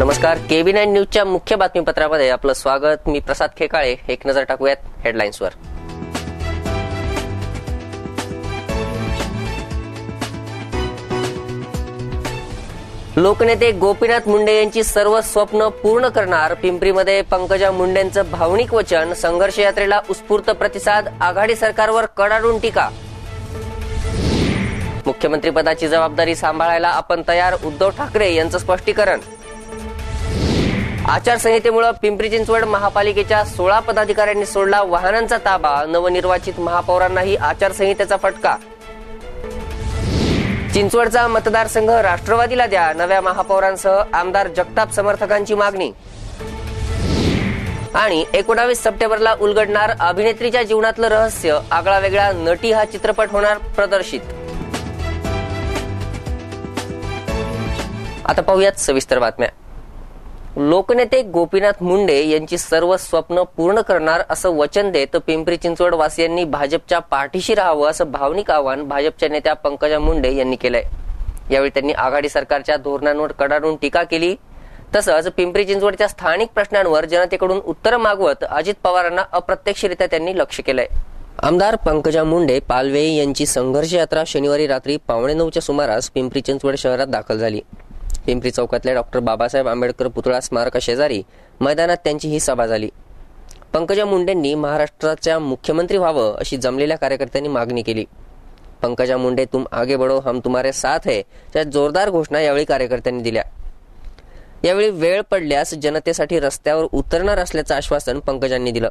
नमस्कार, KB9 न्यूजच्या मुख्य बातमीपत्रामध्ये आपलं स्वागत. मी प्रसाद खेकाळे. एक नजर टाकूयात हेडलाईन्सवर. लोकनेते गोपीनाथ मुंडे यांची सर्व स्वप्न पूर्ण करणार. पिंपरीमध्ये पंकजा मुंडेंचं भावनिक वचन. संघर्ष यात्रेला उत्स्फूर्त प्रतिसाद. आघाडी सरकारवर कडाडून टीका. मुख्यमंत्रीपदाची जबाबदारी सांभाळायला आपण तयार. उद्धव ठाकरे यांचं स्पष्टीकरण. आचारसंहितेमुळे पिंपरी चिंचवड महापालिकेच्या 16 पदाधिकाऱ्यांनी सोडला वाहनांचा ताबा. नवनिर्वाचित महापौरांनाही आचारसंहितेचा फटका. चिंचवडचा मतदारसंघ राष्ट्रवादीला द्या. नव्या महापौरांसह आमदार जगताप समर्थकांची मागणी. आणि 19 सप्टेंबरला उलगडणार अभिनेत्रीच्या जीवनातलं रहस्य. आगळा वेगळा नटी हा चित्रपट होणार प्रदर्शित. आता पाहूयात सविस्तर बातम्या. लोकनेते गोपीनाथ मुंडे यांची सर्व स्वप्न पूर्ण करणार असं वचन देत पिंपरी चिंचवड वासियांनी भाजपच्या पाठीशी राहावं असं भावनिक आवाहन भाजपच्या नेत्या पंकजा मुंडे यांनी केलंय. यावेळी त्यांनी आघाडी सरकारच्या धोरणांवर कडाडून टीका केली. तसंच पिंपरी चिंचवडच्या स्थानिक प्रश्नांवर जनतेकडून उत्तर मागवत अजित पवारांना अप्रत्यक्षरित्या त्यांनी लक्ष्य केलंय. आमदार पंकजा मुंडे पालवे यांची संघर्ष यात्रा शनिवारी रात्री 9:15च्या सुमारास पिंपरी चिंचवड शहरात दाखल झाली. पिंपरी चौकातल्या डॉक्टर बाबासाहेब आंबेडकर पुतळा स्मारका शेजारी मैदानात त्यांची ही सभा झाली. पंकजा मुंडेंनी महाराष्ट्राच्या मुख्यमंत्री व्हावं अशी जमलेल्या कार्यकर्त्यांनी मागणी केली. पंकजा मुंडे तुम आगे बढ़ो, हम तुम्हारे साथ है या जोरदार घोषणा यावेळी कार्यकर्त्यांनी दिल्या. यावेळी वेळ पडल्यास जनतेसाठी रस्त्यावर उतरणार असल्याचं आश्वासन पंकजांनी दिलं.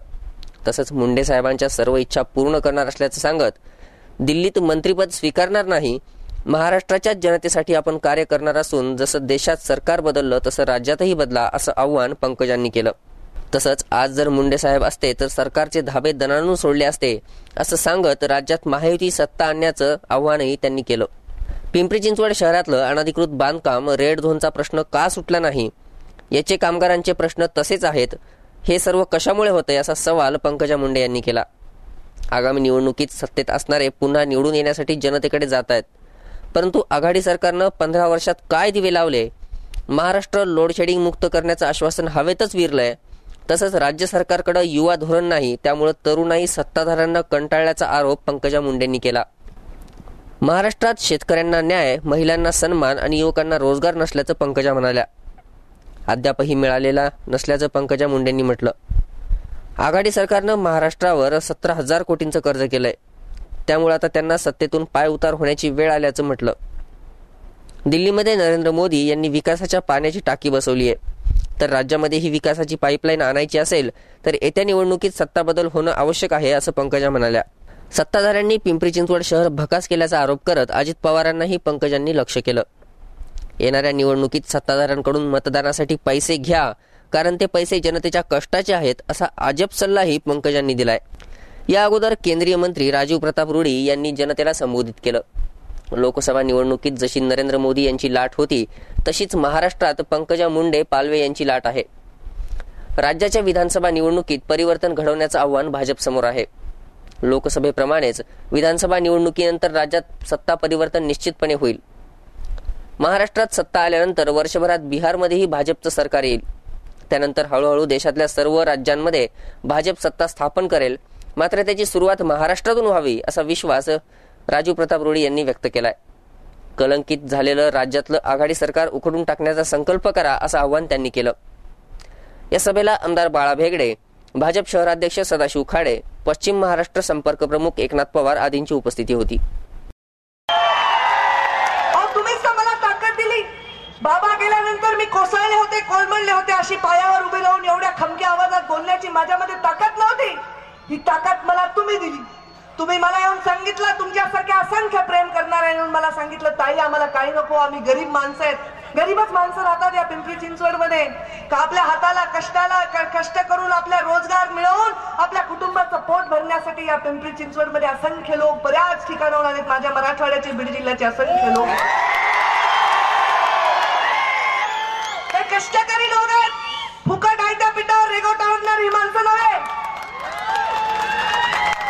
तसंच मुंडे साहेबांच्या सर्व इच्छा पूर्ण करणार असल्याचं सांगत दिल्लीत मंत्रीपद स्वीकारणार नाही, महाराष्ट्राच्या जनतेसाठी आपण कार्य करणार असून जसं देशात सरकार बदललं तसं राज्यातही बदला असं आव्हान पंकजांनी केलं. तसंच आज जर मुंडे साहेब असते तर सरकारचे धाबे दणाणून सोडले असते असं सांगत राज्यात महायुती सत्ता आणण्याचं आव्हानही त्यांनी केलं. पिंपरी चिंचवड शहरातलं अनधिकृत बांधकाम, रेड झोनचा प्रश्न का सुटला नाही, याचे कामगारांचे प्रश्न तसेच आहेत, हे सर्व कशामुळे होते असा सवाल पंकजा मुंडे यांनी केला. आगामी निवडणुकीत सत्तेत असणारे पुन्हा निवडून येण्यासाठी जनतेकडे जात आहेत, परंतु आघाडी सरकारनं 15 वर्षात काय दिवे लावले, महाराष्ट्र लोडशेडिंग मुक्त करण्याचं आश्वासन हवेतच विरलंय. तसंच राज्य सरकारकडे युवा धोरण नाही, त्यामुळे तरुणाई सत्ताधाऱ्यांना कंटाळल्याचा आरोप पंकजा मुंडेंनी केला. महाराष्ट्रात शेतकऱ्यांना न्याय, महिलांना सन्मान आणि युवकांना रोजगार नसल्याचं पंकजा म्हणाल्या. अद्यापही मिळालेला नसल्याचं पंकजा मुंडेंनी म्हटलं. आघाडी सरकारनं महाराष्ट्रावर 17,000 कोटींचं कर्ज केलंय, त्यामुळे आता त्यांना सत्तेतून पाय उतार होण्याची वेळ आल्याचं म्हटलं. दिल्लीमध्ये नरेंद्र मोदी यांनी विकासाच्या पाण्याची टाकी बसवली आहे, तर राज्यामध्ये ही विकासाची पाईपलाईन आणायची असेल तर येत्या निवडणुकीत सत्ता बदल होणं आवश्यक आहे असं पंकजा म्हणाल्या. सत्ताधाऱ्यांनी पिंपरी चिंचवड शहर भकास केल्याचा आरोप करत अजित पवारांनाही पंकजांनी लक्ष्य केलं. येणाऱ्या निवडणुकीत सत्ताधाऱ्यांकडून मतदानासाठी पैसे घ्या, कारण ते पैसे जनतेच्या कष्टाचे आहेत असा अजब सल्लाही पंकजांनी दिलाय. या अगोदर केंद्रीय मंत्री राजीव प्रताप रुडी यांनी जनतेला संबोधित केलं. लोकसभा निवडणुकीत जशी नरेंद्र मोदी यांची लाट होती तशीच महाराष्ट्रात पंकजा मुंडे पालवे यांची लाट आहे. राज्याच्या विधानसभा निवडणुकीत परिवर्तन घडवण्याचं आव्हान भाजपसमोर आहे. लोकसभेप्रमाणेच विधानसभा निवडणुकीनंतर राज्यात सत्ता परिवर्तन निश्चितपणे होईल. महाराष्ट्रात सत्ता आल्यानंतर वर्षभरात बिहारमध्येही भाजपचं सरकार येईल. त्यानंतर हळूहळू देशातल्या सर्व राज्यांमध्ये भाजप सत्ता स्थापन करेल. मात्र त्याची सुरुवात महाराष्ट्रातून व्हावी असा विश्वास राजीव प्रताप रुडी यांनी व्यक्त केलाय. कलंकित झालेलं राज्यातलं आघाडी सरकार उखडून टाकण्याचा संकल्प करा असं आव्हान त्यांनी केलं. या सभेला आमदार बाळा भेगडे, भाजप शहराध्यक्ष सदाशिव खाडे, पश्चिम महाराष्ट्र संपर्क प्रमुख एकनाथ पवार आदींची उपस्थिती होती. बाबा गेल्यानंतर मी कोसळले होते, कोलमडले होते, अशी पायावर उभे राहून एवढ्या खमक्या आवाजात बोलण्याची माझ्यामध्ये ताकद नव्हती. ही ताकद मला तुम्ही दिली. तुम्ही मला येऊन सांगितलं, तुमच्यासारख्या असंख्य प्रेम करणाऱ्या येऊन मला सांगितलं, ताई आम्हाला काही नको, आम्ही गरीब माणसं आहेत. गरीबच माणसं राहतात या पिंपरी चिंचवड मध्ये. का आपल्या हाताला कष्ट करून आपल्या रोजगार मिळवून आपल्या कुटुंबाचं पोट भरण्यासाठी या पिंपरी चिंचवड मध्ये असंख्य लोक बऱ्याच ठिकाणाहून आलेत. माझ्या मराठवाड्याचे, बीड जिल्ह्याचे असंख्य लोक कष्टकरी लोक आहेत. फुकट आयत्या पिठावर रेगोटा आणणारी माणसं नव्हे.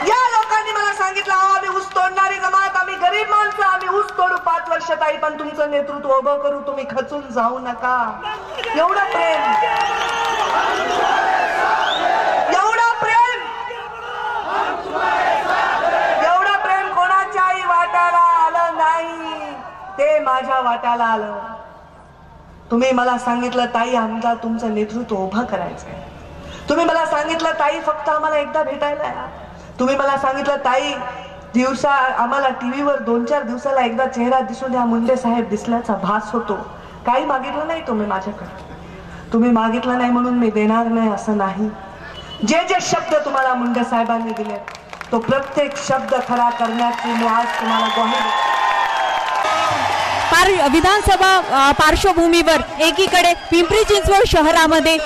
या लोकांनी मला सांगितलं, आम्ही ऊस तोडणारी जमात, आम्ही गरीब माणसं, आम्ही ऊस तोडू, 5 वर्ष ताई आपण तुमचं नेतृत्व उभं करू, तुम्ही खचून जाऊ नका. एवढं प्रेम, एवढं प्रेम, एवढं प्रेम कोणाच्याही वाट्याला आलं नाही, ते माझ्या वाट्याला आलं. तुम्ही मला सांगितलं ताई आमचा तुमचं नेतृत्व उभं करायचंय. तुम्ही मला सांगितलं ताई फक्त आम्हाला एकदा भेटायला या. तुम्ही मला सांगितलं ताई दिवसा आम्हाला टीव्हीवर 2-4 दिवसाला एकदा चेहरा दिसून या मुंडे साहेब दिसल्याचा भास होतो. काही मागितलं नाही तुम्ही माझ्याकडे. तुम्ही मागितलं नाही म्हणून मी देणार नाही असं नाही. जे जे शब्द तुम्हाला मुंडे साहेबांनी दिले तो प्रत्येक शब्द खरा करण्याची मी आज तुम्हाला ग्वाही देतो. विधानसभा पार्श्वभूमीवर एकीकडे पिंपरी चिंचवड शहरामध्ये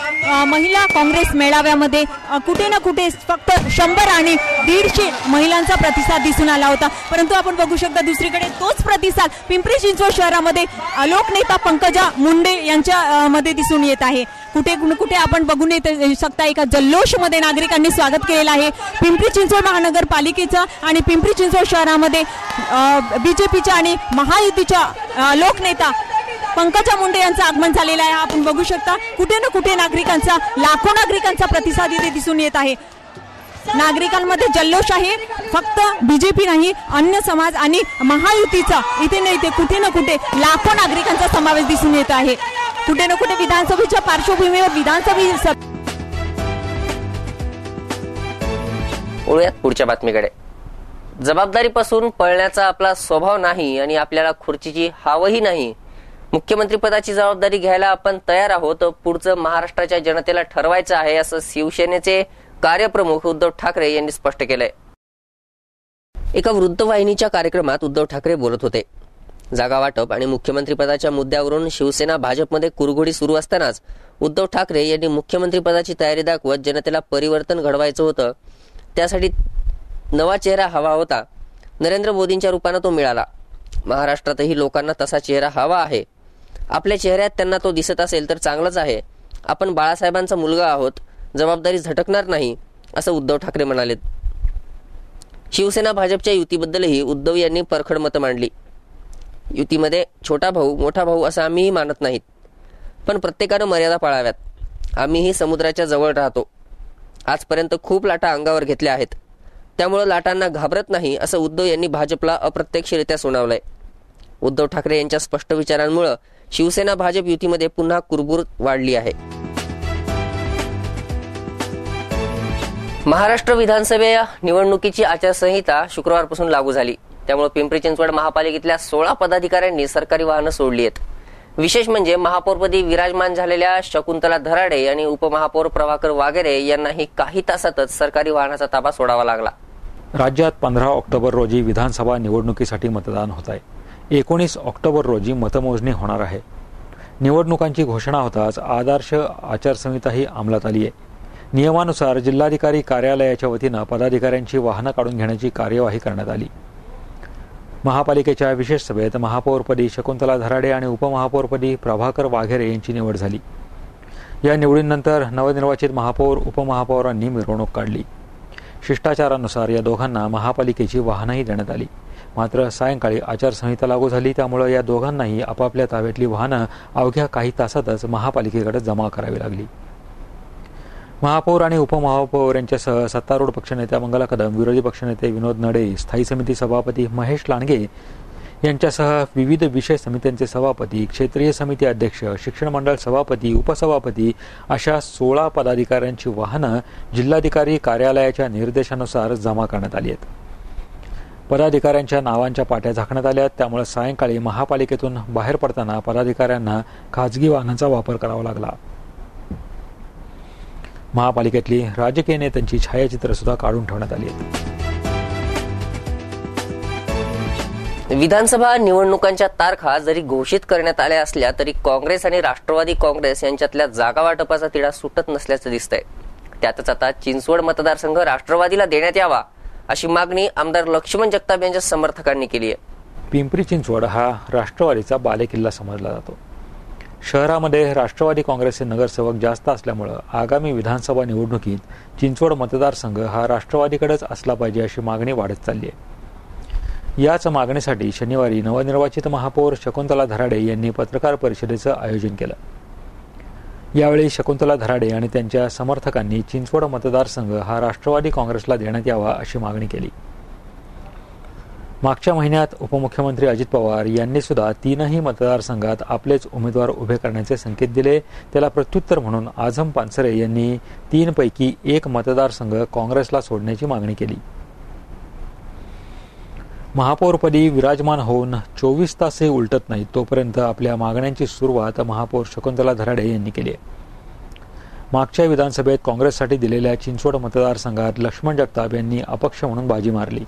महिला काँग्रेस मेळाव्यामध्ये कुठे ना कुठे फक्त 100 आणि 150 महिलांचा प्रतिसाद दिसून आला होता. परंतु आपण बघू शकता दुसरीकडे तोच प्रतिसाद पिंपरी चिंचवड शहरामध्ये लोकनेता पंकजा मुंडे यांच्या मध्ये दिसून येत आहे. कुठे कुठे आपण बघून येऊ शकता एका जल्लोषमध्ये नागरिकांनी स्वागत केलेलं आहे. पिंपरी चिंचवड महानगरपालिकेचं आणि पिंपरी चिंचवड शहरामध्ये बीजेपीच्या आणि महायुतीच्या लोकनेता पंकजा मुंडे यांचं आगमन झालेलं आहे. आपण बघू शकता कुठे ना कुठे नागरिकांचा, लाखो नागरिकांचा प्रतिसाद इथे दिसून येत आहे. नागरिकांमध्ये जल्लोष आहे. फक्त बीजेपी नाही, अन्य समाज आणि महायुतीचा इथे नाही ते कुठे ना कुठे लाखो नागरिकांचा समावेश दिसून येत आहे. कुठे ना कुठे विधानसभेच्या पार्श्वभूमीवर वळूयात पुढच्या बातमीकडे. जबाबदारीपासून पळण्याचा आपला स्वभाव नाही आणि आपल्याला खुर्चीची हावही नाही. मुख्यमंत्रीपदाची जबाबदारी घ्यायला आपण तयार आहोत. पुढचं महाराष्ट्राच्या जनतेला ठरवायचं आहे असं शिवसेनेचे कार्यप्रमुख उद्धव ठाकरे यांनी स्पष्ट केलंय. एका वृत्तवाहिनीच्या कार्यक्रमात उद्धव ठाकरे बोलत होते. जागा वाटप आणि मुख्यमंत्रीपदाच्या मुद्द्यावरून शिवसेना भाजपमध्ये कुरघोडी सुरू असतानाच उद्धव ठाकरे यांनी मुख्यमंत्रीपदाची तयारी दाखवत जनतेला परिवर्तन घडवायचं होतं. त्यासाठी नवा चेहरा हवा होता. नरेंद्र मोदींच्या रूपानं तो मिळाला. महाराष्ट्रातही लोकांना तसा चेहरा हवा आहे. आपल्या चेहऱ्यात त्यांना तो दिसत असेल तर चांगलंच आहे. आपण बाळासाहेबांचा मुलगा आहोत, जबाबदारी झटकणार नाही असं उद्धव ठाकरे म्हणाले. शिवसेना भाजपच्या युतीबद्दलही उद्धव यांनी परखड मतं मांडली. युतीमध्ये छोटा भाऊ मोठा भाऊ असं आम्हीही मानत नाहीत, पण प्रत्येकानं मर्यादा पाळाव्यात. आम्हीही समुद्राच्या जवळ राहतो. आजपर्यंत खूप लाटा अंगावर घेतल्या आहेत, त्यामुळे लाटांना घाबरत नाही असं उद्धव यांनी भाजपला अप्रत्यक्षरित्या सुनावलंय. उद्धव ठाकरे यांच्या स्पष्ट विचारांमुळे शिवसेना भाजप युतीमध्ये पुन्हा कुरबुर वाढली आहे. महाराष्ट्र विधानसभा निवडणुकीची आचारसंहिता शुक्रवारपासून लागू झाली. त्यामुळे पिंपरी चिंचवड महापालिकेतल्या 16 पदाधिकाऱ्यांनी सरकारी वाहनं सोडली आहेत. विशेष म्हणजे महापौरपदी विराजमान झालेल्या शकुंतला धराडे आणि उपमहापौर प्रभाकर वागेरे यांनाही काही तासातच सरकारी वाहनाचा ताबा सोडावा लागला. राज्यात 15 ऑक्टोबर रोजी विधानसभा निवडणुकीसाठी मतदान होत आहे. 19 ऑक्टोबर रोजी मतमोजणी होणार आहे. निवडणुकांची घोषणा होताच आदर्श आचारसंहिताही अंमलात आली आहे. नियमानुसार जिल्हाधिकारी कार्यालयाच्या वतीनं पदाधिकाऱ्यांची वाहनं काढून घेण्याची कार्यवाही करण्यात आली. महापालिकेच्या विशेष सभेत महापौरपदी शकुंतला धराडे आणि उपमहापौरपदी प्रभाकर वाघेरे यांची निवड झाली. या निवडीनंतर नवनिर्वाचित महापौर उपमहापौरांनी मिरवणूक काढली. शिष्टाचारानुसार या दोघांना महापालिकेची वाहनंही देण्यात आली. मात्र सायंकाळी आचारसंहिता लागू झाली, त्यामुळे या दोघांनाही आपापल्या ताब्यातली वाहनं अवघ्या काही तासातच महापालिकेकडे जमा करावी लागली. महापौर आणि उपमहापौर यांच्यासह सत्तारूढ पक्षनेत्या मंगला कदम, विरोधी पक्षनेते विनोद नडे, स्थायी समिती सभापती महेश लांडगे यांच्यासह विविध विषय समित्यांचे सभापती, क्षेत्रीय समिती अध्यक्ष, शिक्षण मंडळ सभापती, उपसभापती अशा 16 पदाधिकाऱ्यांची वाहनं जिल्हाधिकारी कार्यालयाच्या निर्देशानुसार जमा करण्यात आली आहेत. पदाधिकाऱ्यांच्या नावांच्या पाट्या झाकण्यात आल्या. त्यामुळे सायंकाळी महापालिकेतून बाहेर पडताना पदाधिकाऱ्यांना खाजगी वाहनांचा वापर करावा लागला. महापालिकेतली राजकीय नेत्यांची छायाचित्र सुद्धा काढून ठेवण्यात आली आहेत. विधानसभा निवडणुकांच्या तारखा जरी घोषित करण्यात आल्या असल्या तरी काँग्रेस आणि राष्ट्रवादी काँग्रेस यांच्यातल्या जागा वाटपाचा तिढा सुटत नसल्याचं दिसतंय. त्यातच आता चिंचवड मतदारसंघ राष्ट्रवादीला देण्यात यावा अशी मागणी आमदार लक्ष्मण जगताप यांच्या समर्थकांनी केली आहे. पिंपरी चिंचवड हा राष्ट्रवादीचा बालेकिल्ला समजला जातो. शहरामध्ये राष्ट्रवादी काँग्रेसचे नगरसेवक जास्त असल्यामुळे आगामी विधानसभा निवडणुकीत चिंचवड मतदारसंघ हा राष्ट्रवादीकडेच असला पाहिजे अशी मागणी वाढत चालली आहे. याच मागणीसाठी शनिवारी नवनिर्वाचित महापौर शकुंतला धराडे यांनी पत्रकार परिषदेचं आयोजन केलं. यावेळी शकुंतला धराडे आणि त्यांच्या समर्थकांनी चिंचवड मतदारसंघ हा राष्ट्रवादी काँग्रेसला देण्यात यावा अशी मागणी केली. मागच्या महिन्यात उपमुख्यमंत्री अजित पवार यांनी सुद्धा 3ही मतदारसंघात आपलेच उमेदवार उभे करण्याचे संकेत दिले. त्याला प्रत्युत्तर म्हणून आझम पानसरे यांनी 3 पैकी 1 मतदारसंघ काँग्रेसला सोडण्याची मागणी केली. महापौरपदी विराजमान होऊन 24 तासही उलटत नाही तोपर्यंत आपल्या मागण्यांची सुरुवात महापौर शकुंतला धराडे यांनी केली आहे. मागच्या विधानसभेत काँग्रेससाठी दिलेल्या चिंचवड मतदारसंघात लक्ष्मण जगताप यांनी अपक्ष म्हणून बाजी मारली.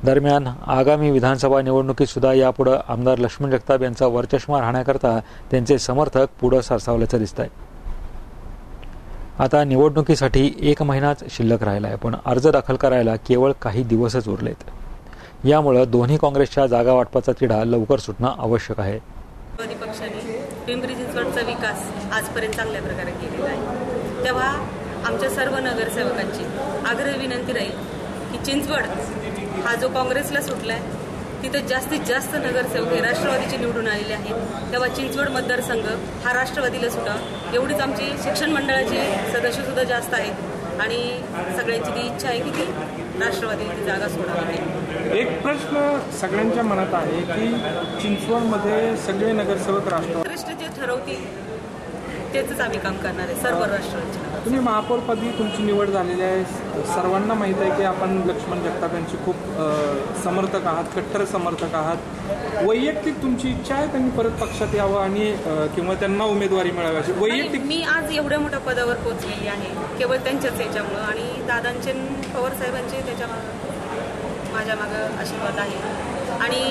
दरम्यान आगामी विधानसभा निवडणुकीत सुद्धा यापुढे आमदार लक्ष्मण जगताप यांचा वरचष्मा राहण्याकरता त्यांचे समर्थक पुढे सरसावल्याचं दिसतंय. आता निवडणुकीसाठी 1 महिनाच शिल्लक राहिला आहे, पण अर्ज दाखल करायला केवळ काही दिवसच उरलेत. यामुळे दोन्ही काँग्रेसच्या जागा वाटपाचा तिढा लवकर सुटणं आवश्यक आहे. विरोधी पक्षाने पिंपरी चिंचवडचा विकास आजपर्यंत चांगल्या प्रकारे केलेला आहे. तेव्हा आमच्या सर्व नगरसेवकांची आग्रह विनंती राहील की चिंचवड हा जो काँग्रेसला सुटलाय तिथं जास्तीत जास्त नगरसेवक हे राष्ट्रवादीचे निवडून आलेले आहेत. तेव्हा चिंचवड मतदारसंघ हा राष्ट्रवादीला सुटावा एवढीच आमची शिक्षण मंडळाची सदस्य सुद्धा जास्त आहेत आणि सगळ्यांची ती इच्छा आहे की ती राष्ट्रवादीला ती जागा सोडावी. एक प्रश्न सगळ्यांच्या मनात आहे की चिंचवडमध्ये सगळे नगरसेवक राष्ट्रवादी जे ठरवतील तेच आम्ही काम करणार आहे. सर्व राष्ट्रवादीचे तुम्ही महापौरपदी तुमची निवड झालेली आहे. सर्वांना माहीत आहे की आपण लक्ष्मण जगताप यांची खूप समर्थक आहात, कट्टर समर्थक आहात. वैयक्तिक तुमची इच्छा आहे त्यांनी परत पक्षात यावं आणि किंवा त्यांना उमेदवारी मिळावी अशी वैयक्तिक? मी आज एवढ्या मोठ्या पदावर पोहोचलेली आहे केवळ त्यांच्याच याच्यामुळं आणि दादांचे पवार साहेबांचे त्याच्या माझ्या मागं आशीर्वाद आहे आणि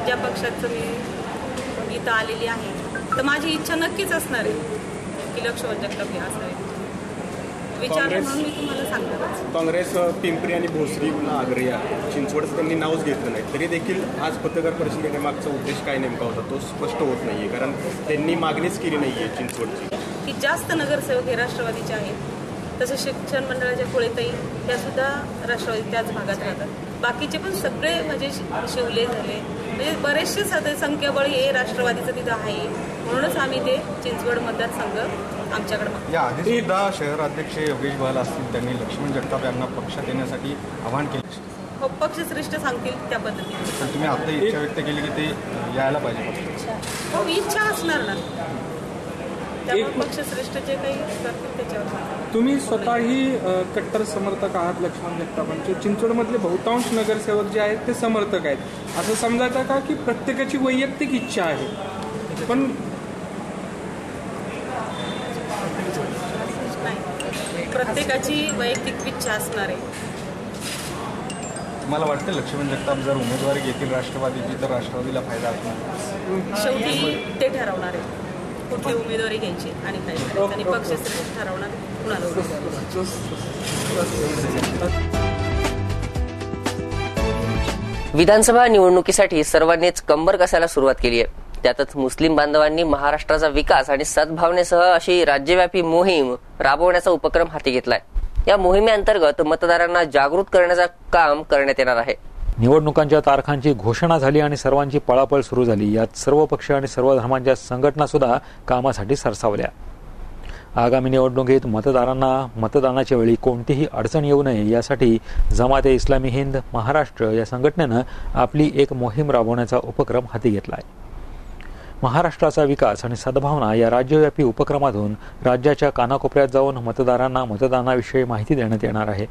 ज्या पक्षाचं मी इथं आलेली आहे तर माझी इच्छा नक्कीच असणार आहे की लक्ष्मण जगताप हे असावे. विचार म्हणून मी तुम्हाला सांगणार. काँग्रेस पिंपरी आणि भोसरी आग्रही आहे. चिंचवडचं त्यांनी नावच घेतलं नाही तरी देखील आज पत्रकार परिषद घेण्यामागचा उद्देश काय नेमका होता तो स्पष्ट होत नाहीये, कारण त्यांनी मागणीच केली नाहीये चिंचवडची. की जास्त नगरसेवक हे राष्ट्रवादीचे आहेत. तसे शिक्षण मंडळाच्या कुळेताई त्या सुद्धा राष्ट्रवादी त्याच भागात राहतात. बाकीचे पण सगळे म्हणजे शिवले झाले म्हणजे बरेचसे संख्याबळ हे राष्ट्रवादीचं तिथं आहे. म्हणूनच आम्ही ते चिंचवड मतदारसंघ आमच्याकडे. याआधी सुद्धा शहराध्यक्ष योगेश बहाल असतील त्यांनी लक्ष्मण जगताप यांना पक्षात येण्यासाठी आवाहन केले. हो, पक्षश्रेष्ठ सांगतील त्या पद्धतीने. पण तुम्ही आता इच्छा व्यक्त केली की ते यायला पाहिजे. हो, इच्छा असणार ना. त्यामुळे पक्षश्रेष्ठ जे काही करतील त्याच्यावर. तुम्ही स्वतःही कट्टर समर्थक आहात लक्ष्मण जगतापांचे. चिंचवडमधले बहुतांश नगरसेवक जे आहेत ते समर्थक आहेत. असं समजायचं का की प्रत्येकाची वैयक्तिक इच्छा आहे पण प्रत्येकाची वैयक्तिक इच्छा असणार आहे. मला वाटतं लक्ष्मण जगताप जर उमेदवारी घेतील राष्ट्रवादीची तर राष्ट्रवादीला फायदा असणार. शेवटी ते ठरवणार आहे कुठली उमेदवारी घ्यायची आणि काय करायचं आणि पक्षश्रेष्ठ ठरवणार कुणाला. विधानसभा निवडणुकीसाठी सर्वांनीच कंबर कसायला सुरुवात केली आहे. त्यातच मुस्लिम बांधवांनी महाराष्ट्राचा विकास आणि सद्भावनेसह अशी राज्यव्यापी मोहीम राबवण्याचा उपक्रम हाती घेतलाय. या मोहिमेअंतर्गत मतदारांना जागृत करण्याचं काम करण्यात येणार आहे. निवडणुकांच्या तारखांची घोषणा झाली आणि सर्वांची पळापळ सुरू झाली. यात सर्व पक्ष आणि सर्व धर्मांच्या संघटना सुद्धा कामासाठी सरसावल्या. आगामी निवडणुकीत मतदारांना मतदानाच्या वेळी कोणतीही अडचण येऊ नये यासाठी जमाते इस्लामी हिंद महाराष्ट्र या संघटनेनं आपली एक मोहीम राबवण्याचा उपक्रम हाती घेतला आहे. महाराष्ट्राचा विकास आणि सद्भावना या राज्यव्यापी उपक्रमातून राज्याच्या कानाकोपऱ्यात जाऊन मतदारांना मतदानाविषयी माहिती देण्यात येणार आहे.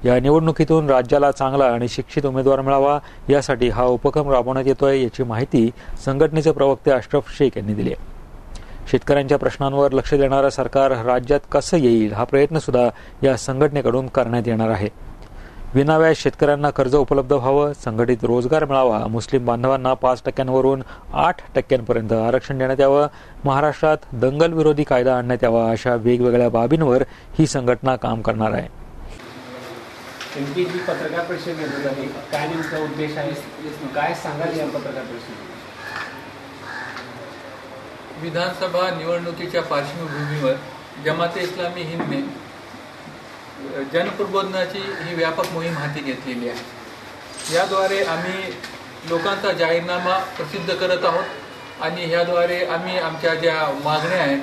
या निवडणुकीतून राज्याला चांगला आणि शिक्षित उमेदवार मिळावा यासाठी हा उपक्रम राबवण्यात येतोय याची माहिती संघटनेचे प्रवक्ते अशरफ शेख यांनी दिली आहे. शेतकऱ्यांच्या प्रश्नांवर लक्ष देणारं सरकार राज्यात कसं येईल हा प्रयत्न सुद्धा या संघटनेकडून करण्यात येणार आहे. विनाव्याज शेतकऱ्यांना कर्ज उपलब्ध व्हावं, संघटित रोजगार मिळावा, मुस्लिम बांधवांना 5% वरून 8% आरक्षण देण्यात यावं, महाराष्ट्रात दंगल विरोधी कायदा आणण्यात यावा अशा वेगवेगळ्या बाबींवर ही संघटना काम करणार आहे. नेमकी जी पत्रकार परिषद घेतली आहे काय नेमका उद्देश आहे, काय सांगाल या पत्रकार परिषदेत? विधानसभा निवडणुकीच्या पार्श्वभूमीवर जमाते इस्लामी हिंदने जनप्रबोधनाची ही व्यापक मोहीम हाती घेतलेली आहे. याद्वारे आम्ही लोकांचा जाहीरनामा प्रसिद्ध करत आहोत आणि ह्याद्वारे आम्ही आमच्या ज्या मागण्या आहेत,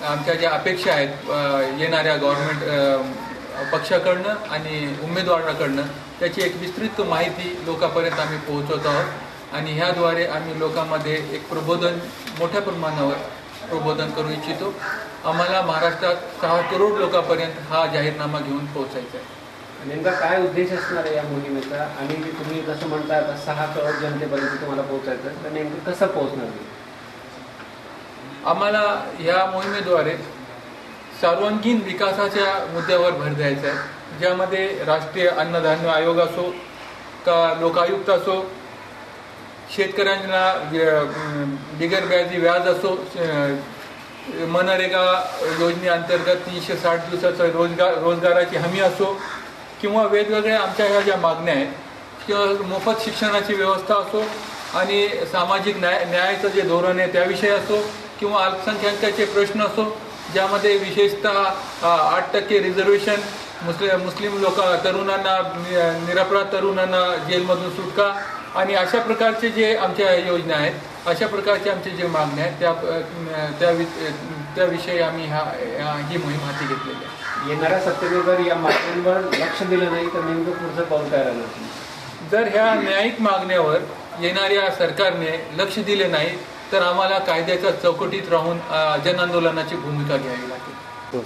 आमच्या ज्या अपेक्षा आहेत येणाऱ्या गव्हर्नमेंट पक्षाकडनं आणि उमेदवाराकडनं त्याची एक विस्तृत माहिती लोकांपर्यंत आम्ही पोहोचवत आहोत आणि ह्याद्वारे आम्ही लोकांमध्ये एक प्रबोधन, मोठ्या प्रमाणावर प्रबोधन करू इच्छितो. आम्हाला महाराष्ट्रात 6 करोड लोकांपर्यंत हा जाहीरनामा घेऊन पोहोचायचा आहे. नेमका काय उद्देश असणार आहे या मोहिमेचा आणि तुम्ही जसं म्हणता आता 6 करोड जनतेपर्यंत तुम्हाला पोहोचायचं, तर नेमकं कसं पोहोचणार? आम्हाला या मोहिमेद्वारे सर्वांगीण विकासाच्या मुद्द्यावर भर द्यायचा आहे, ज्यामध्ये राष्ट्रीय अन्नधान्य आयोग असो का लोकायुक्त असो, शेतकऱ्यांना बिगर व्याजी व्याज असो, मनरेगा योजनेअंतर्गत 360 दिवसाचा रोजगाराची हमी असो किंवा वेगवेगळ्या आमच्या ह्या ज्या मागण्या आहेत किंवा मोफत शिक्षणाची व्यवस्था असो आणि सामाजिक न्यायाचं जे धोरण आहे त्याविषयी असो किंवा अल्पसंख्याकांचे प्रश्न असो, ज्यामध्ये विशेषतः 8% रिझर्वेशन, मुस्लिम तरुणांना, निरपराध तरुणांना जेलमधून सुटका आणि अशा प्रकारचे जे आमच्या योजना आहेत, अशा प्रकारचे आमचे जे मागण्या आहेत त्याविषयी आम्ही ही मोहीम हाती घेतलेली आहे. येणाऱ्या सत्तेवर जर या मागण्यांवर लक्ष दिलं नाही तर नेमकं पुढचं पाऊल काय राहणार? जर ह्या न्यायिक मागण्यावर येणाऱ्या सरकारने लक्ष दिले नाही तर आम्हाला कायद्याच्या चौकटीत राहून जनआंदोलनाची भूमिका घ्यावी लागेल.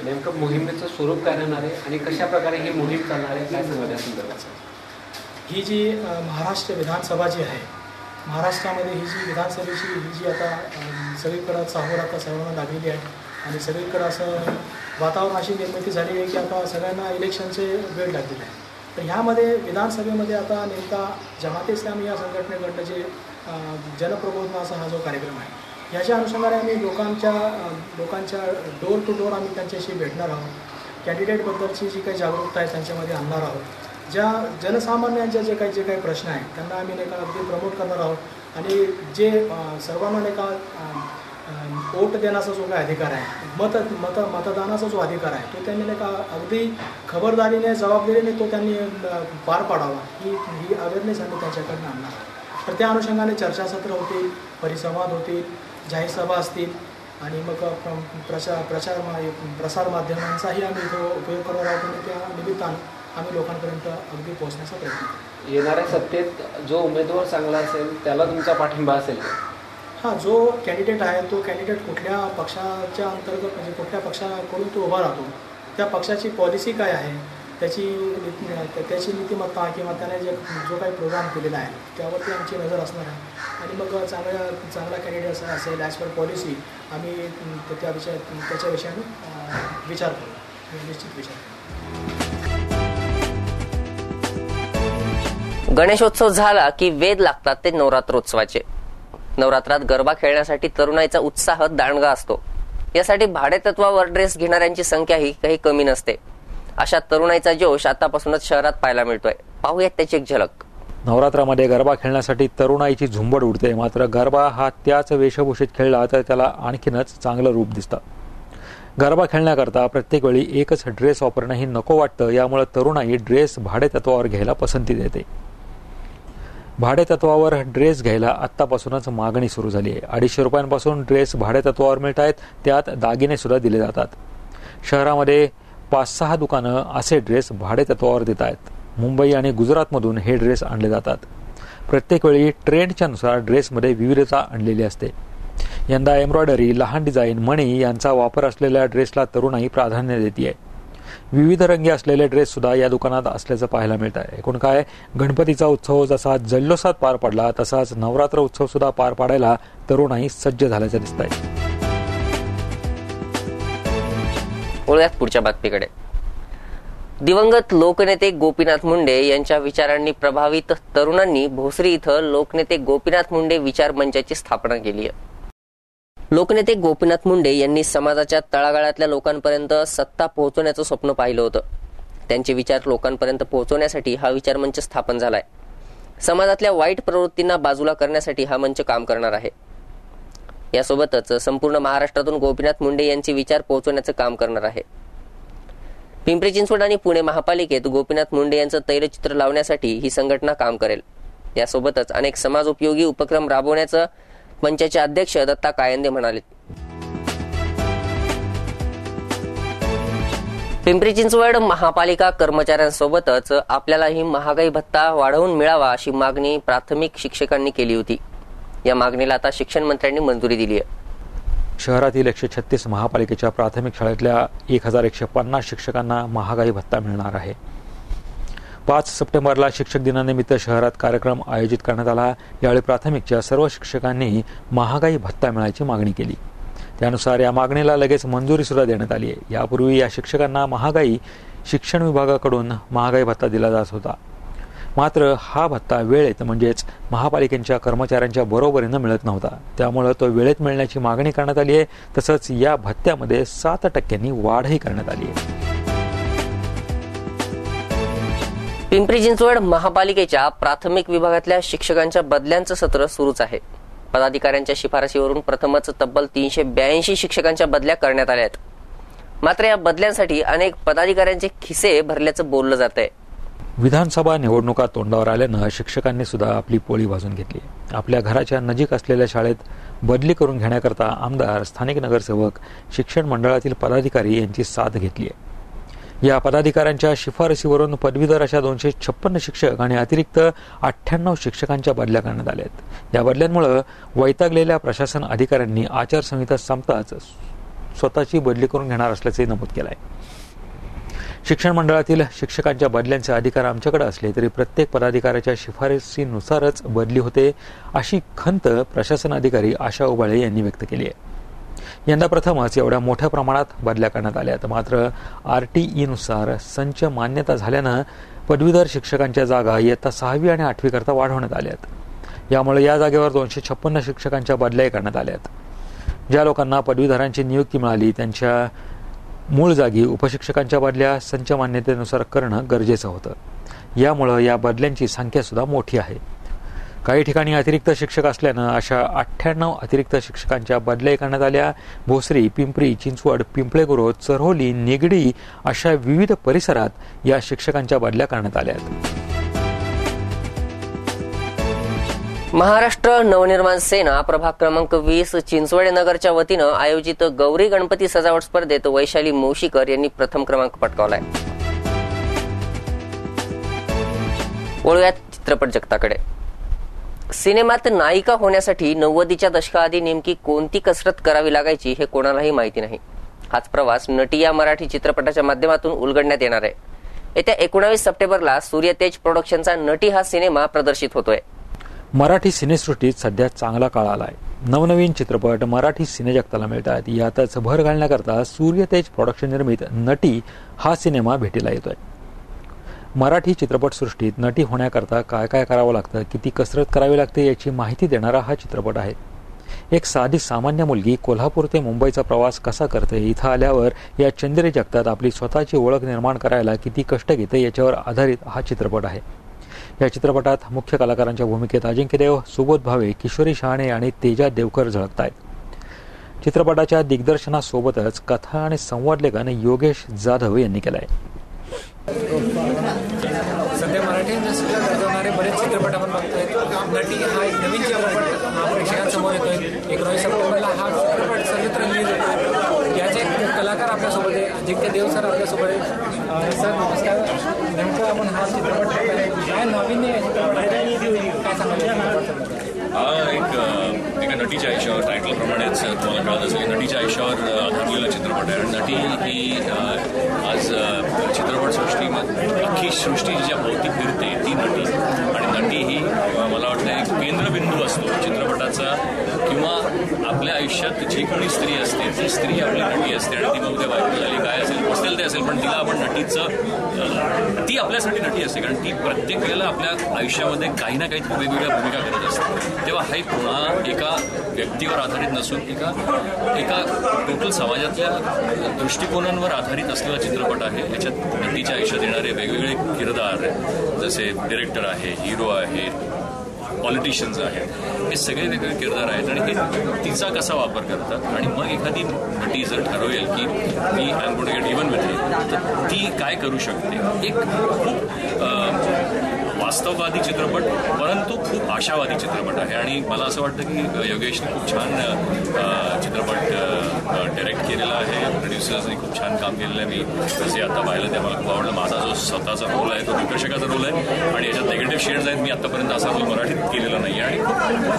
नेमकं मोहिमेचं स्वरूप काय राहणार आहे आणि कशा प्रकारे ही मोहीम चालणार आहे, काय सांगा त्या संदर्भात? ही जी महाराष्ट्र विधानसभा जी आहे, महाराष्ट्रामध्ये ही जी विधानसभेची ही जी आता सगळीकडं चाहूल आता सर्वांना लागलेली आहे आणि सगळीकडं असं वातावरण अशी निर्मिती झाली आहे की आता सगळ्यांना इलेक्शनचे वेळ लागलेले आहे. तर ह्यामध्ये विधानसभेमध्ये आता नेमका जमाते इस्लामी या संघटनेकडनं जे जनप्रबोधनाचा हा जो कार्यक्रम आहे, याच्या अनुषंगाने आम्ही लोकांच्या डोर टू डोर आम्ही त्यांच्याशी भेटणार आहोत. कॅन्डिडेटबद्दलची जी काही जागरूकता आहे त्यांच्यामध्ये आणणार आहोत. ज्या जनसामान्यांच्या जे काही प्रश्न आहेत त्यांना आम्ही नाही का अगदी प्रमोट करणार आहोत आणि जे सर्वांना नाही का वोट देण्याचा जो काही अधिकार आहे, मतदानाचा जो अधिकार आहे तो त्यांनी नाही का अगदी खबरदारीने, जबाबदारीने तो त्यांनी पार पाडावा ही अवेअरनेस आम्ही त्यांच्याकडनं आणणार आहोत. तर त्या अनुषंगाने चर्चासत्र होतील, परिसंवाद होतील, जाहीर सभा असतील आणि मग प्रसार माध्यमांचाही आम्ही इथं उपयोग करणार आहोत आणि त्या निमित्तानं आम्ही लोकांपर्यंत अगदी पोहोचण्याचा प्रयत्न करतो. येणाऱ्या सत्तेत जो उमेदवार चांगला असेल त्याला तुमचा पाठिंबा असेल? हां, जो कॅन्डिडेट आहे तो कॅन्डिडेट कुठल्या पक्षाच्या अंतर्गत म्हणजे कुठल्या पक्षाकडून तो उभा राहतो, त्या पक्षाची पॉलिसी काय आहे, त्याची नीतिमत्ता किंवा त्याने जो काही प्रोग्राम केलेला आहे त्यावरती आमची नजर असणार आहे आणि मग चांगला कॅन्डिडेट असेल ॲज पर पॉलिसी आम्ही त्याच्या विषयाने विचार करू, निश्चित विचार करू. गणेशोत्सव झाला की वेध लागतात ते नवरात्रोत्सवाचे. नवरात्रात गरबा खेळण्यासाठी तरुणाईचा उत्साह दांडगा असतो. यासाठी भाडेतत्वावर ड्रेस घेणाऱ्यांची संख्याही काही कमी नसते. अशा तरुणाईचा जोश आतापासूनच शहरात पाहायला मिळतोय. पाहूयात त्याची एक झलक. नवरात्रामध्ये गरबा खेळण्यासाठी तरुणाईची झुंबड उडते. मात्र गरबा हा त्याच वेशभूषेत खेळला तर त्याला आणखीनच चांगलं रूप दिसतं. गरबा खेळण्याकरता प्रत्येक वेळी एकच ड्रेस वापरणंही नको वाटतं. यामुळे तरुणाई ड्रेस भाडेतत्वावर घ्यायला पसंती देते. भाडेतत्वावर ड्रेस घ्यायला आत्तापासूनच मागणी सुरू झाली आहे. 250 रुपयांपासून ड्रेस भाडेतत्वावर मिळत आहेत. त्यात दागिने सुद्धा दिले जातात. शहरामध्ये 5-6 दुकानं असे ड्रेस भाडेतत्वावर देत आहेत. मुंबई आणि गुजरातमधून हे ड्रेस आणले जातात. प्रत्येक वेळी ट्रेंडच्या नुसार ड्रेसमध्ये विविधता आणलेली असते. यंदा एम्ब्रॉयडरी, लहान डिझाईन, मणी यांचा वापर असलेल्या ड्रेसला तरुणाई प्राधान्य देते आहे. विविध रंगी असलेले ड्रेस सुद्धा या दुकानात असल्याचं पाहायला मिळत आहे. एकूण काय, गणपतीचा उत्सव जसा जल्लोषात पार पडला तसाच नवरात्र उत्सव सुद्धा पार पाडायला तरुणाई सज्ज झाल्याचं दिसत आहे. वळूयात पुढच्या बातमीकडे. दिवंगत लोकनेते गोपीनाथ मुंडे यांच्या विचारांनी प्रभावित तरुणांनी भोसरी इथं लोकनेते गोपीनाथ मुंडे विचार मंचाची स्थापना केली आहे. लोकनेते गोपीनाथ मुंडे यांनी समाजाच्या तळागाळातल्या लोकांपर्यंत सत्ता पोहोचवण्याचं स्वप्न पाहिलं होतं. त्यांचे विचार लोकांपर्यंत पोहोचवण्यासाठी हा विचार मंच स्थापन झालाय. समाजातल्या वाईट प्रवृत्तींना बाजूला करण्यासाठी हा मंच काम करणार आहे. यासोबतच संपूर्ण महाराष्ट्रातून गोपीनाथ मुंडे यांचे विचार पोहोचवण्याचं काम करणार आहे. पिंपरी चिंचवड आणि पुणे महापालिकेत गोपीनाथ मुंडे यांचं तैलचित्र लावण्यासाठी ही संघटना काम करेल. यासोबतच अनेक समाज उपयोगी उपक्रम राबवण्याचं मंचाचे अध्यक्ष दत्ता कायंदे म्हणाले. पिंपरी चिंचवड महापालिका कर्मचाऱ्यांसोबतच आपल्यालाही महागाई भत्ता वाढवून मिळावा अशी मागणी प्राथमिक शिक्षकांनी केली होती. या मागणीला आता शिक्षण मंत्र्यांनी मंजुरी दिली आहे. शहरातील 136 महापालिकेच्या प्राथमिक शाळेतल्या 1150 शिक्षकांना महागाई भत्ता मिळणार आहे. 5 सप्टेंबरला शिक्षक दिनानिमित्त शहरात कार्यक्रम आयोजित करण्यात आला. यावेळी प्राथमिकच्या सर्व शिक्षकांनी महागाई भत्ता मिळायची मागणी केली. त्यानुसार या मागणीला लगेच मंजुरी सुद्धा देण्यात आली आहे. यापूर्वी या शिक्षकांना महागाई शिक्षण विभागाकडून महागाई भत्ता दिला जात होता. मात्र हा भत्ता वेळेत म्हणजेच महापालिकेच्या कर्मचाऱ्यांच्या बरोबरीनं मिळत नव्हता. त्यामुळे तो वेळेत मिळण्याची मागणी करण्यात आली आहे. तसंच या भत्त्यामध्ये 7% वाढही करण्यात आली आहे. पिंपरी चिंचवड महापालिकेच्या प्राथमिक विभागातल्या शिक्षकांच्या बदल्यांचं सत्र सुरूच आहे. पदाधिकाऱ्यांच्या शिफारशीवरून प्रथमच तब्बल 382 शिक्षकांच्या बदल्या करण्यात आल्या आहेत. मात्र या बदल्यांसाठी अनेक पदाधिकाऱ्यांचे खिसे भरल्याचं बोललं जात आहे. विधानसभा निवडणुका तोंडावर आल्यानं शिक्षकांनी सुद्धा आपली पोळी भाजून घेतली. आपल्या घराच्या नजीक असलेल्या शाळेत बदली करून घेण्याकरता आमदार, स्थानिक नगरसेवक, शिक्षण मंडळातील पदाधिकारी यांची साथ घेतली आहे. या पदाधिकाऱ्यांच्या शिफारशीवरून पदवीधर अशा 256 शिक्षक आणि अतिरिक्त 98 शिक्षकांच्या बदल्या करण्यात आल्या आहेत. या बदल्यांमुळे वैतागलेल्या प्रशासन अधिकाऱ्यांनी आचारसंहिता संपताच स्वतःची बदली करून घेणार असल्याचे नमूद केलं आहे. शिक्षण मंडळातील शिक्षकांच्या बदल्यांचे अधिकार आमच्याकडे असले तरी प्रत्येक पदाधिकाऱ्याच्या शिफारशीनुसारच बदली होते, अशी खंत प्रशासन अधिकारी आशा उबाळे यांनी व्यक्त केली आहे. यंदा प्रथमच एवढ्या मोठ्या प्रमाणात बदल्या करण्यात आल्यात. मात्र RTE-नुसार संच मान्यता झाल्यानं पदवीधर शिक्षकांच्या जागा इयत्ता 6वी आणि 8वी करता वाढवण्यात आल्यात. यामुळे या जागेवर 256 शिक्षकांच्या बदल्याही करण्यात आल्यात. ज्या लोकांना पदवीधरांची नियुक्ती मिळाली त्यांच्या मूळ जागी उपशिक्षकांच्या बदल्या संच मान्यतेनुसार करणं गरजेचं होतं. यामुळे या बदल्यांची संख्या सुद्धा मोठी आहे. काही ठिकाणी अतिरिक्त शिक्षक असल्यानं अशा 98 अतिरिक्त शिक्षकांच्या बदल्या करण्यात आल्या. भोसरी, पिंपरी चिंचवड, पिंपळेगुरो, चऱ्होली, निगडी अशा विविध परिसरात या शिक्षकांच्या बदल्या करण्यात आल्या. महाराष्ट्र नवनिर्माण सेना प्रभाग क्रमांक 20 चिंचवडे नगरच्या वतीनं आयोजित गौरी गणपती सजावट स्पर्धेत वैशाली मोशीकर यांनी प्रथम क्रमांक पटकावलाय. वळूयात चित्रपट जगताकडे. सिनेमात नायिका होण्यासाठी 90च्या दशकाआधी नेमकी कोणती कसरत करावी लागायची हे कोणालाही माहिती नाही. हाच प्रवास नटी या मराठी चित्रपटाच्या माध्यमातून उलगडण्यात येणार आहे. येत्या 19 सप्टेंबरला सूर्यतेज प्रोडक्शनचा नटी हा सिनेमा प्रदर्शित होतोय. मराठी सिनेसृष्टीत सध्या चांगला काळ आलाय. नवनवीन चित्रपट मराठी सिनेजगताला मिळतात. यातच भर घालण्याकरता सूर्यतेज प्रोडक्शन निर्मित नटी हा सिनेमा भेटीला येतोय. मराठी चित्रपटसृष्टीत नटी होण्याकरता काय काय करावं लागतं, किती कसरत करावी लागते याची माहिती देणारा हा चित्रपट आहे. एक साधी सामान्य मुलगी कोल्हापूर ते मुंबईचा प्रवास कसा करते, इथं आल्यावर या चंदेरी जगतात आपली स्वतःची ओळख निर्माण करायला किती कष्ट घेते याच्यावर आधारित हा चित्रपट आहे. या चित्रपटात मुख्य कलाकारांच्या भूमिकेत अजिंक्य देव, सुबोध भावे, किशोरी शहाणे आणि तेजा देवकर झळकत आहेत. चित्रपटाच्या दिग्दर्शनासोबतच कथा आणि संवाद लेखन योगेश जाधव यांनी केलाय. सध्या मराठी इंडस्ट्रीला गाजवणारे बरेच चित्रपट आपण बघतोय. नटी हा एक नवीन चित्रपट प्रेक्षकांसमोर येतोय. 19 सप्टेंबरला हा चित्रपट सर्वत्र रिलीज होतोय. याचे कलाकार आपल्यासोबत आहे. अजिंक्य देव सर आपल्यासोबत आहे. सर नमस्कार. नेमकं आपण हा चित्रपट काय नवीन काय सांगायचं? एका नटीच्या आयुष्यावर टायटलप्रमाणेच तुम्हाला कळत असेल नटीच्या आयुष्यावर आधारलेला चित्रपट आहे. नटी ही आज चित्रपटसृष्टीमध्ये अख्खी सृष्टी ज्या भोवती फिरते ती नटी. आणि नटी ही मला वाटतं एक केंद्रबिंदू असतो चित्रपटाचा किंवा आपल्या आयुष्यात जी कोणी स्त्री असते ती स्त्री आपली नटी असते. आणि ती मग उद्या बायको झाली काय असेल असेल ते असेल पण तिला आपण नटीचं ती आपल्यासाठी नटी असते. कारण ती प्रत्येक वेळेला आपल्या आयुष्यामध्ये काही ना काही वेगवेगळ्या भूमिका करत असते. तेव्हा हा पुन्हा एका व्यक्तीवर आधारित नसून एका टोटल समाजातल्या दृष्टिकोनांवर आधारित असलेला चित्रपट आहे. याच्यात नटीच्या आयुष्यात येणारे वेगवेगळे किरदार आहेत. जसे डिरेक्टर आहे, हिरो आहे, पॉलिटिशियन्स आहेत, हे सगळे वेगवेगळे किरदार आहेत आणि हे तिचा कसा वापर करतात. आणि मग एखादी नटी जर ठरवेल की मी I am going to get even with it, तर ती काय करू शकते. एक खूप वास्तववादी चित्रपट परंतु खूप आशावादी चित्रपट आहे. आणि मला असं वाटतं की योगेशने खूप छान चित्रपट डायरेक्ट केलेला आहे. प्रोड्युसर्सने खूप छान काम केलेलं आहे. मी जसे आता पाहिलं ते मला खूप आवडलं. माझा जो स्वतःचा रोल आहे तो दिग्दर्शकाचा रोल आहे आणि याच्यात नेगेटिव्ह शेड्स आहेत. मी आतापर्यंत असा रोल मराठीत केलेला नाही आणि खूप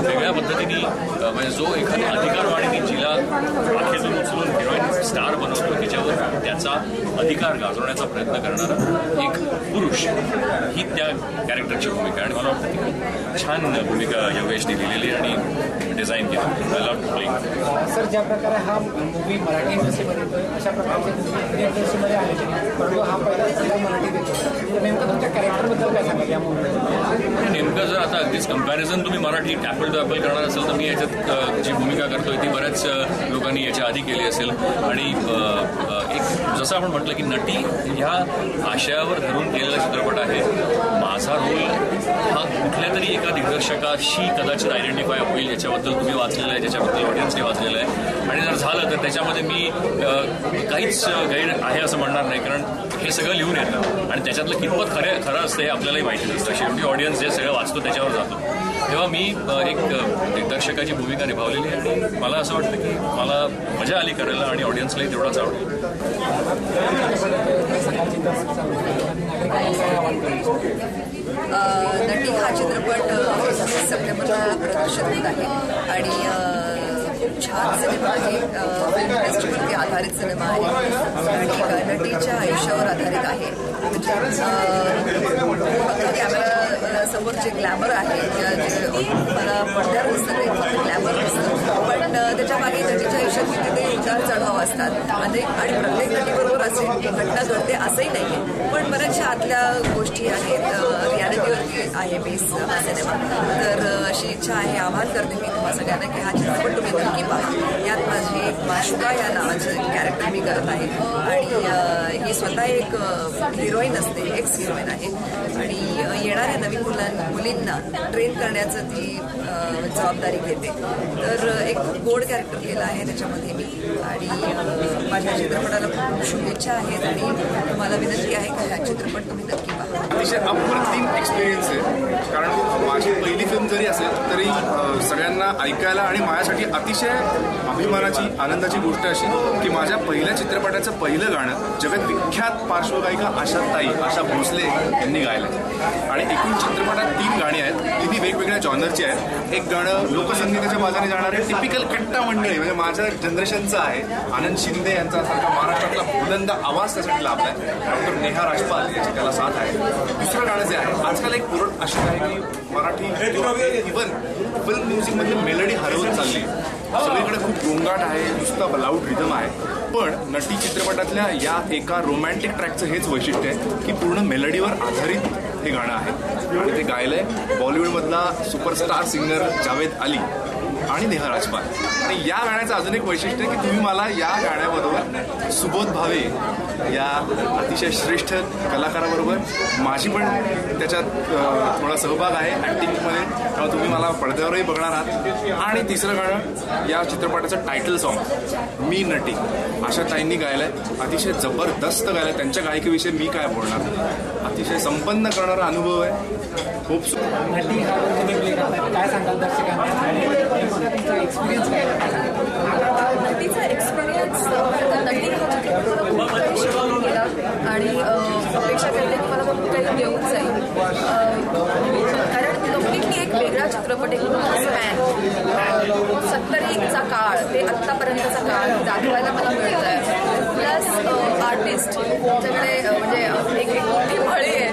वेगळ्या पद्धतीने म्हणजे जो एखादी अधिकारवाणीने जिला आखेतून उचलून हिरोईन स्टार बनवतो तिच्यावर त्याचा अधिकार गाजवण्याचा प्रयत्न करणारा एक पुरुष ही त्या कॅरेक्टरची भूमिका. आणि मला वाटतं ती छान भूमिका योगेशने लिहिलेली आणि डिझाईन केली. I love playing. सर, ज्या प्रकारे हा मूवी मराठी इंडस्ट्रीमध्ये येतोय अशा प्रकारचे हिंदी इंडस्ट्रीमध्ये आले परंतु हा पहिला सगळा मराठीत येतो, तर नेमकं तुमच्या कॅरेक्टरबद्दल काय सांगाल या मूवीमध्ये? नेमकं जर आता अगदीच कंपॅरिझन तुम्ही मराठी ॲपल टू ॲपल करणार असेल तर मी याच्यात जी भूमिका करतोय ती बऱ्याच लोकांनी याच्या आधी केली असेल. आणि एक जसं आपण म्हटलं की नटी ह्या आशयावर धरून केलेला चित्रपट आहे. माझा रोल हा कुठल्या तरी एका दिग्दर्शकाशी कदाचित आयडेंटिफाय होईल याच्याबद्दल तुम्ही वाचलेलं आहे, ज्याच्याबद्दल ऑडियन्सने वाचलेलं आहे. आणि जर झालं तर त्याच्यामध्ये मी काहीच गैर आहे असं म्हणणार नाही, कारण हे सगळं लिहून येतं आणि त्याच्यातलं कितपत खरं असतं हे आपल्यालाही माहिती नसतं. शेवटी ऑडियन्स जे सगळं वाचतो त्याच्यावर जातो. तेव्हा मी एक दिग्दर्शकाची भूमिका निभावलेली आहे आणि मला असं वाटतं की मला मजा आली करायला आणि ऑडियन्सलाही तेवढाच आवडेल. नटी हा चित्रपट 26 सप्टेंबरला प्रदर्शित होत आहे आणि छान सिनेमा आहे. फिल्म इंडस्ट्रीवरती आधारित सिनेमा आहे आणि नटीच्या आयुष्यावर आधारित आहे. कॅमेरा समोर जे ग्लॅमर आहे मला पडद्यावर दिसतं ग्लॅमर दिसतं, पण त्याच्या मागे नटीच्या आयुष्यात किती ते उतार चढाव असतात आणि प्रत्येक नटीबरोबर असे घटना घडते असंही नाही आहे, पण बऱ्याचशा आतल्या गोष्टी आहेत. रियालिटीवरती आहे बेस हा सिनेमा. तर अशी इच्छा आहे, आवाहन करते मी तुम्हाला सगळ्यांना की हा चित्रपट तुम्ही नक्की पहा. यात माझी माशुका या नावाचं कॅरेक्टर मी करत आहे आणि ही स्वतः एक हिरोईन असते, एक्स हिरोईन आहे आणि येणाऱ्या नवीन मुलींना ट्रेन करण्याचं ती जबाबदारी घेते. तर एक गोड कॅरेक्टर केलं आहे त्याच्यामध्ये मी आणि माझ्या चित्रपटाला खूप शुभेच्छा आहेत आणि तुम्हाला विनंती आहे की हा चित्रपट तुम्ही नक्की पहा. अतिशय अप्रतिम एक्सपिरियन्स आहे, कारण माझी पहिली फिल्म जरी असेल तरी सगळ्यांना ऐकायला आणि माझ्यासाठी अतिशय अभिमानाची आनंदाची गोष्ट अशी की माझ्या पहिल्या चित्रपटाचं पहिलं गाणं जगत विख्यात पार्श्वगायिका आशा भोसले यांनी गायलं आणि एकूण चित्रपटात 3 गाणी आहेत. तिन्ही वेगवेगळ्या जॉनरची आहेत. एक गाणं लोकसंगीताच्या बाजाने जाणारे टिपिकल कट्टा मंडळी म्हणजे माझ्या जनरेशनचं आहे. आनंद शिंदे यांचा सारखा महाराष्ट्रातला बुलंद आवाज त्यासाठी लाभला आहे. डॉक्टर नेहा राजपाल याची त्याला साथ आहे. दुसरं गाणं जे आहे आजकाल एक पुरट अशी आहे की मराठी इव्हन फिल्म म्युझिकमधली मेलडी हरवून चालली. सगळीकडे खूप गोंगाट आहे, नुसता लाऊड रिदम आहे. पण नटी चित्रपटातल्या या एका रोमॅन्टिक ट्रॅकचं हेच वैशिष्ट्य आहे की पूर्ण मेलडीवर आधारित हे गाणं आहे आणि ते गायलंय बॉलिवूडमधला सुपरस्टार सिंगर जावेद अली आणि नेहा राजपाल. आणि या गाण्याचं अजून एक वैशिष्ट्य आहे की तुम्ही मला या गाण्याबरोबर सुबोध भावे या अतिशय श्रेष्ठ कलाकाराबरोबर माझी पण त्याच्यात थोडा सहभाग आहे ॲक्टिंगमध्ये. तुम्ही मला पडद्यावरही बघणार आहात. आणि तिसरं गाणं या चित्रपटाचं टायटल सॉन्ग मी नटी आशा ताईंनी गायलं आहे. अतिशय जबरदस्त गायलं आहे. त्यांच्या गायकीविषयी मी काय बोलणार, अतिशय संपन्न करणारा अनुभव आहे. खूप नटी हा काय सांगाल दर्शकांना एक्सपिरियन्स काय? नटीचा एक्सपिरियन्स नटी हा चित्रपट केला आणि अपेक्षा करते की मला खूप काही देऊन जाईल, कारण कम्प्लिटली एक वेगळा चित्रपट एक स्पॅन 70चा काळ ते आत्तापर्यंतचा काळ दाखवायला मला मिळत आहे. प्लस आर्टिस्ट त्यांच्याकडे म्हणजे एक मोठी फळी आहे.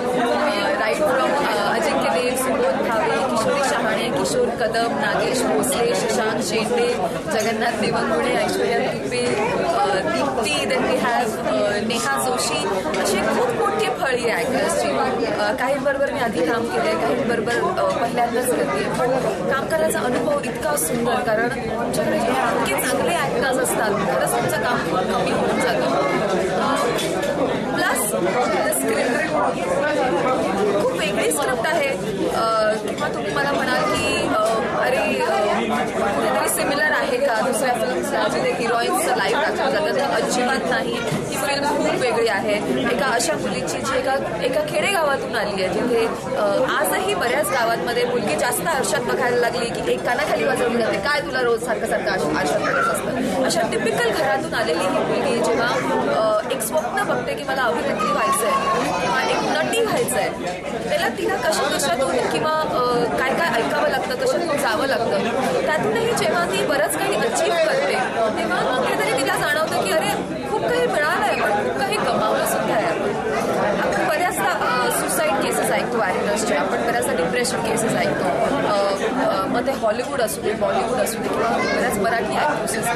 Right from Ajinkya Deo, Subodh Bhave, Kishori Shahane, Kishor Kadam, Nagesh Bhosale, Shashank Shende, Jagannath Devangude, Aishwarya Tupe, Deepti, then we have Neha Joshi, अशी खूप मोठी फळी आहे ॲक्टर्सची. काहींबरोबर मी आधी काम केलं आहे, काहींबरोबर पहिल्यांदाच करते, पण काम करायचा अनुभव इतका सुंदर, कारण तुमच्याकडे इतके चांगले ॲक्टर्स असतात खरंच तुमचं काम खूप कमी होऊन जातं. प्लस स्क्रिप्ट खूप वेगळी स्क्रिप्ट आहे. जेव्हा तुम्ही मला म्हणाल की अरे कुठेतरी सिमिलर आहे का दुसऱ्या फिल्मला जिथे हिरोईन्सचं लाईव्ह दाखवलं जातं, तर अजिबात नाही. ही फिल्म खूप वेगळी आहे. एका अशा मुलीची जी एका खेडेगावातून आली आहे, जिथे आजही बऱ्याच गावांमध्ये मुलगी जास्त आरशात बघायला लागली की एक कानाखाली वाजवली जाते, काय तुला रोज सारखं आरशात बघत असतं. अशा टिपिकल घरातून आलेली ही मुलगी जेव्हा एक स्वप्न बघते की मला अभिनेत्री व्हायचंय किंवा एक नटी व्हायचंय, त्याला तिला कशातून किंवा काय काय ऐकावं लागतं, कशातून जावं लागतं. त्यातूनही जेव्हा ती बरंच काही अचीव करते तेव्हा कुठेतरी तिला जाणवतं की अरे खूप काही मिळालंय, पण खूप काही कमावलं सुद्धा आहे. आपण बऱ्याचदा सुसाईड केसेस ऐकतो ॲक्टर्सच्या, आपण बऱ्याचदा डिप्रेशन केसेस ऐकतो. मग ते हॉलिवूड असू दे, बॉलिवूड असू दे किंवा बऱ्याच मराठी ॲक्ट्रेसेस,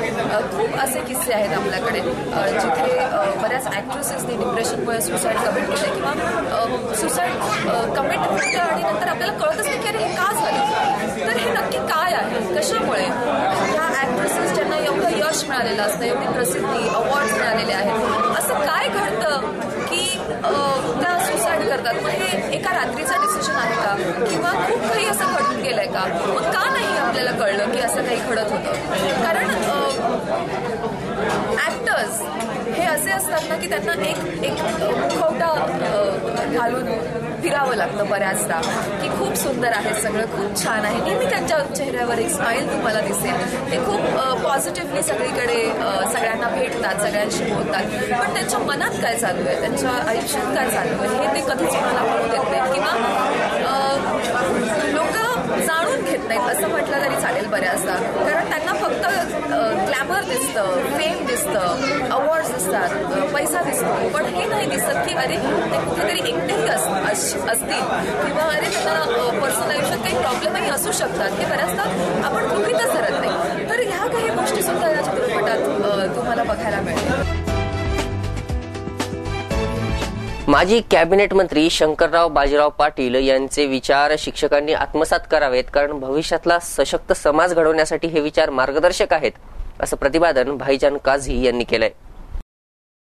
खूप असे किस्से आहेत आपल्याकडे जिथे बऱ्याच ॲक्ट्रेसेसनी डिप्रेशनमुळे सुसाईड कमिट केलं किंवा सुसाईड कमिट होतं आणि नंतर आपल्याला कळतच नाही की अरे हे का झालं. तर हे नक्की काय आहे, कशामुळे ह्या ॲक्ट्रेसेस ज्यांना एवढं यश मिळालेलं असतं, एवढी प्रसिद्धी, अवॉर्ड्स मिळालेले आहेत, असं काय घडतं की त्या सुसाईड करतात. मग हे एका रात्रीचा डिसिजन आहे का किंवा खूप काही असं घडून गेलंय का. मग का नाही आपल्याला कळलं की असं काही घडत होतं. कारण ॲक्टर्स हे असे असतात ना की त्यांना एक मुखवटा घालून फिरावं लागतं बऱ्याचदा की खूप सुंदर आहे, सगळं खूप छान आहे. नेहमी त्यांच्या चेहऱ्यावर एक स्माईल तुम्हाला दिसेल, ते खूप पॉझिटिव्हली सगळीकडे सगळ्यांना भेटतात, सगळ्यांशी बोलतात, पण त्यांच्या मनात काय चालू आहे, त्यांच्या आयुष्यात काय चालू आहे हे ते कधीच मला कळू देत नाहीत किंवा लोक जाणून घेत नाहीत असं म्हटलं तरी चालेल बऱ्याचदा. कारण त्यांना फक्त ग्लॅमर दिसतं, फेम दिसतं, अवॉर्ड्स दिसतात, पैसा दिसतो, पण हे नाही दिसत की अरे ते कुठेतरी एकटेही असतील किंवा अरे त्यांना पर्सनल आयुष्यात काही प्रॉब्लेमही असू शकतात हे बऱ्याचदा आपण गृहीतच धरत नाही. तर ह्या काही गोष्टी सुद्धा या चित्रपटात तुम्हाला बघायला मिळतात. माजी कॅबिनेट मंत्री शंकरराव बाजीराव पाटील यांचे विचार शिक्षकांनी आत्मसात करावेत, कारण भविष्यातला सशक्त समाज घडवण्यासाठी हे विचार मार्गदर्शक आहेत, असं प्रतिपादन भाईजान काझी यांनी केलंय.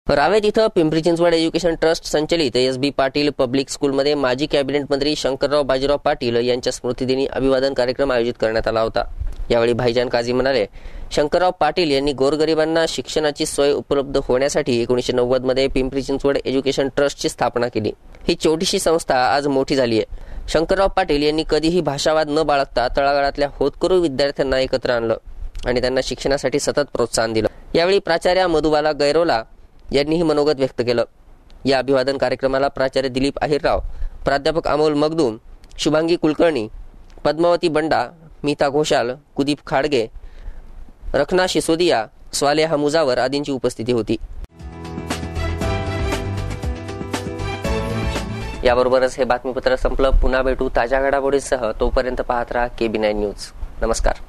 रावेत इथं पिंपरी चिंचवड एज्युकेशन ट्रस्ट संचलित एस.बी. पाटील पब्लिक स्कूलमध्ये माजी कॅबिनेट मंत्री शंकरराव बाजीराव पाटील यांच्या स्मृतिदिनी अभिवादन कार्यक्रम आयोजित करण्यात आला होता. यावेळी भाईजान काझी म्हणाले, शंकरराव पाटील यांनी गोरगरिबांना शिक्षणाची सोय उपलब्ध होण्यासाठी 1990 मध्ये पिंपरी चिंचवड एज्युकेशन ट्रस्टची स्थापना केली. ही छोटीशी संस्था आज मोठी झाली आहे. शंकरराव पाटील यांनी कधीही भाषावाद न बाळगता तळागाळातल्या होतकरू विद्यार्थ्यांना एकत्र आणलं आणि त्यांना शिक्षणासाठी सतत प्रोत्साहन दिलं. यावेळी प्राचार्य मधुबाला गैरोला यांनीही मनोगत व्यक्त केलं. या अभिवादन कार्यक्रमाला प्राचार्य दिलीप अहिरराव, प्राध्यापक अमोल मगदूम, शुभांगी कुलकर्णी, पद्मावती बंडा, मीता घोषाल, कुदीप खाडगे, रखना शिसोदिया, स्वालेहा मुजावर आदींची उपस्थिती होती. याबरोबरच हे बातमीपत्र संपलं. पुन्हा भेटू ताज्या घडामोडींसह. तोपर्यंत पाहत राहा KB9 न्यूज. नमस्कार.